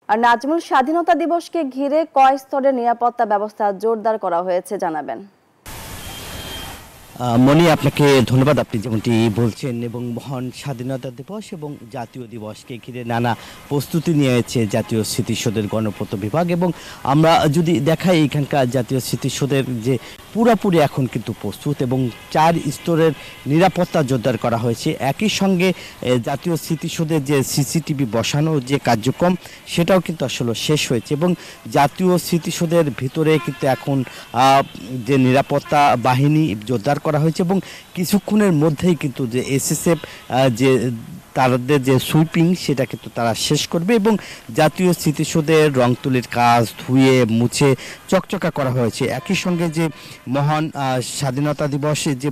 আর নাজমুল স্বাধীনতা দিবসকে ঘিরে কয় স্তরের নিরাপত্তা ব্যবস্থা জোরদার করা হয়েছে জানাবেন। মনি, আপনাকে ধন্যবাদ। আপনি যেমনটি বলছেন এবং মহান স্বাধীনতা দিবস এবং জাতীয় দিবসকে ঘিরে নানা প্রস্তুতি নিয়েছে জাতীয় স্মৃতিসৌধের গণপূর্ত বিভাগ। এবং আমরা যদি দেখাই এখানকার জাতীয় স্মৃতিসৌধের যে পুরোপুরি এখন কিন্তু প্রস্তুত এবং 4 স্তরের নিরাপত্তা জোরদার করা হয়েছে। একই সঙ্গে জাতীয় স্মৃতিসৌধের যে সিসিটিভি বসানো যে কার্যক্রম সেটাও কিন্তু আসলে শেষ হয়েছে এবং জাতীয় স্মৃতিসৌধের ভিতরে কিন্তু এখন যে নিরাপত্তা বাহিনী জোরদার করা হয়েছে এবং কিছুক্ষণের মধ্যেই কিন্তু যে এসএসএফ যে তাদের যে সুইপিং সেটা কিন্তু তারা শেষ করবে এবং জাতীয় স্মৃতিসৌধের রং তুলির কাজ ধুয়ে মুছে চকচকা করা হয়েছে। একই সঙ্গে যে মহান স্বাধীনতা দিবসে যে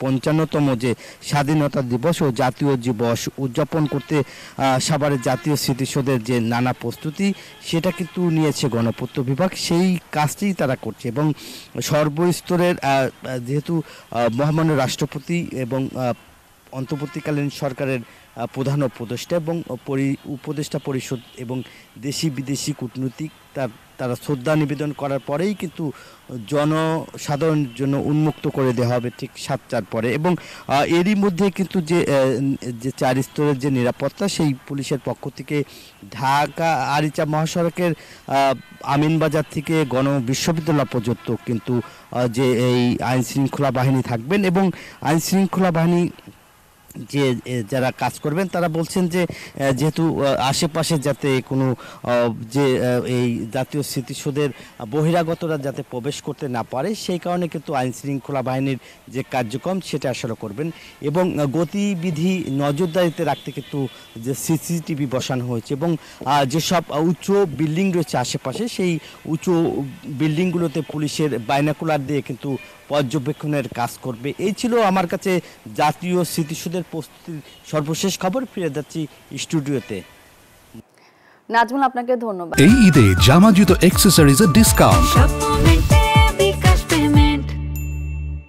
55তম যে স্বাধীনতা দিবস ও জাতীয় দিবস উদযাপন করতে সাভারের জাতীয় স্মৃতিসৌধের যে নানা প্রস্তুতি সেটা কিন্তু নিয়েছে গণপূর্ত বিভাগ, সেই কাজটি তারা করছে এবং সর্বস্তরের যেহেতু মহামান্য রাষ্ট্রপতি এবং অন্তর্বর্তীকালীন সরকারের প্রধান উপদেষ্টা এবং উপদেষ্টা পরিষদ এবং দেশি বিদেশি কূটনীতিক তারা শ্রদ্ধা নিবেদন করার পরেই কিন্তু জনসাধারণের জন্য উন্মুক্ত করে দেওয়া হবে ঠিক 7টার পরে এবং এরই মধ্যে কিন্তু যে 4 স্তরের যে নিরাপত্তা সেই পুলিশের পক্ষ থেকে ঢাকা আরিচা মহাসড়কের আমিনবাজার থেকে গণ বিশ্ববিদ্যালয় পর্যন্ত কিন্তু যে এই আইন শৃঙ্খলা বাহিনী থাকবেন এবং আইন শৃঙ্খলা বাহিনী যে যারা কাজ করবেন তারা বলছেন যে যেহেতু আশেপাশে যাতে কোনো যে এই জাতীয় স্মৃতিসৌধের বহিরাগতরা যাতে প্রবেশ করতে না পারে সেই কারণে কিন্তু আইন শৃঙ্খলা বাহিনীর যে কার্যক্রম সেটা আসলে করবেন এবং গতিবিধি নজরদারিতে রাখতে কিন্তু যে সিসিটিভি বসানো হয়েছে এবং যেসব উঁচু বিল্ডিং রয়েছে আশেপাশে সেই উঁচু বিল্ডিংগুলোতে পুলিশের বাইনাকুলার দিয়ে কিন্তু পর্যবেক্ষণের কাজ করবে। এই ছিল আমার কাছে জাতীয় স্মৃতিসৌধের প্রস্তুতির সর্বশেষ খবর। ফিরে যাচ্ছি স্টুডিওতে। নাজমুল, আপনাকে ধন্যবাদ। এই ঈদে জামা জুতো অ্যাক্সেসরিজের ডিসকাউন্ট